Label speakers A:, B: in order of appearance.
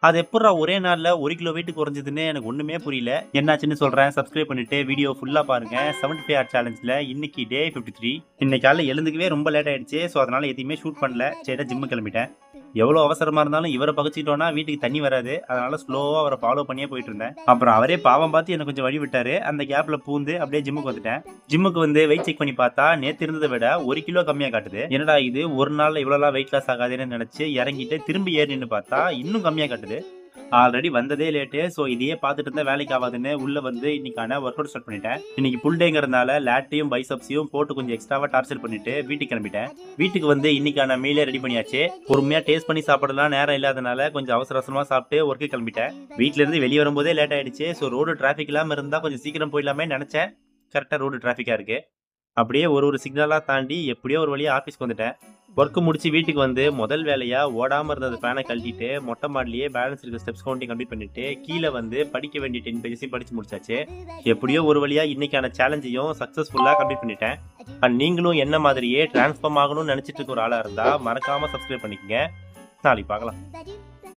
A: அது எப்புட்றா ஒரே நாள்ல 1 கிலோ வெயிட் குறைஞ்சதுன்னு எனக்கு ஒண்ணுமே புரியல. என்னாச்சுன்னு சொல்றேன். சப்ஸ்கிரைப் பண்ணிட்டு வீடியோ ஃபுல்லா பாருங்க. 75 ஹார் சேலஞ்ச்ல இன்னைக்கு டே 53. இன்னைக்கு காலைல எழுந்துக்கவே ரொம்ப லேட் ஆயிடுச்சு. ஸோ அதனால எதையுமே ஷூட் பண்ணல. ஸ்ட்ரெயிட்டா ஜிம்மு கிளம்பிட்டேன். எவ்வளோ அவசரமா இருந்தாலும் இவரை பகச்சிட்டோம்னா வீட்டுக்கு தண்ணி வராது. அதனால ஸ்லோவா அவரை ஃபாலோ பண்ணியே போயிட்டு இருந்தேன். அப்புறம் அவரே பாவம் பார்த்து எனக்கு கொஞ்சம் வழி விட்டாரு. அந்த கேப்ல பூந்து அப்படியே ஜிம்முக்கு வந்துட்டேன். ஜிம்முக்கு வந்து வெயிட் செக் பண்ணி பார்த்தா நேத்து இருந்ததை விட 1 கிலோ கம்மியா காட்டுது. என்னடா இது ஒரு நாள்ல இவ்வளவு வெயிட் லாஸ் ஆகாதுன்னு நினைச்சு இறங்கிட்டு திரும்பி ஏறி நின்னு பார்த்தா இன்னும் கம்மியா காட்டுது. ஆல்ரெடி வந்ததே லேட்டு. ஸோ இதையே பார்த்துட்டு இருந்தா வேலைக்கு ஆகாதுன்னு உள்ள வந்து இன்னைக்கான ஒர்க் அவுட் ஸ்டார்ட் பண்ணிட்டேன். இன்னைக்கு ஃபுல் டேங்கிறதுனால லேட்டையும் பைசப்ஸையும் போட்டு கொஞ்சம் எக்ஸ்ட்ராவா டார்ச்சர் பண்ணிட்டு வீட்டுக்கு கிளம்பிட்டேன். வீட்டுக்கு வந்து இன்னைக்கான மீலே ரெடி பண்ணியாச்சு. பொறுமையா டேஸ்ட் பண்ணி சாப்பிடலாம் நேரம் இல்லாதனால கொஞ்சம் அவசர அவசரமா சாப்பிட்டு ஒர்க்கு கிளம்பிட்டேன். வீட்டுல இருந்து வெளியே வரும்போதே லேட் ஆயிடுச்சு. ஸோ ரோடு டிராஃபிக் இல்லாம இருந்தா கொஞ்சம் சீக்கிரம் போயிடலாமே நினைச்சேன். கரெக்டா ரோடு டிராஃபிக்கா இருக்கு. அப்படியே ஒரு சிக்னலா தாண்டி எப்படியோ ஒரு வழியா ஆஃபீஸ்க்கு வந்துட்டேன். ஒர்க்கு முடிச்சு வீட்டுக்கு வந்து முதல் வேலையா ஓடாம இருந்த ஃபேனை கழட்டிட்டு மொட்டை மாடிலேயே பேலன்ஸ் இருக்க ஸ்டெப்ஸ் கவுண்டிங் கம்ப்ளீட் பண்ணிட்டு கீழே வந்து படிக்க வேண்டிய 10 பேஜஸையும் படிச்சு முடிச்சாச்சு. எப்படியோ ஒரு வழியா இன்னைக்கான சேலஞ்சையும் சக்சஸ்ஃபுல்லா கம்ப்ளீட் பண்ணிட்டேன். அண்ட் நீங்களும் என்ன மாதிரியே டிரான்ஸ்ஃபார்ம் ஆகணும்னு நினைச்சிட்டு இருக்க ஒரு ஆளா இருந்தா மறக்காம சப்ஸ்கிரைப் பண்ணிக்கங்க. நாளைக்கு பார்க்கலாம்.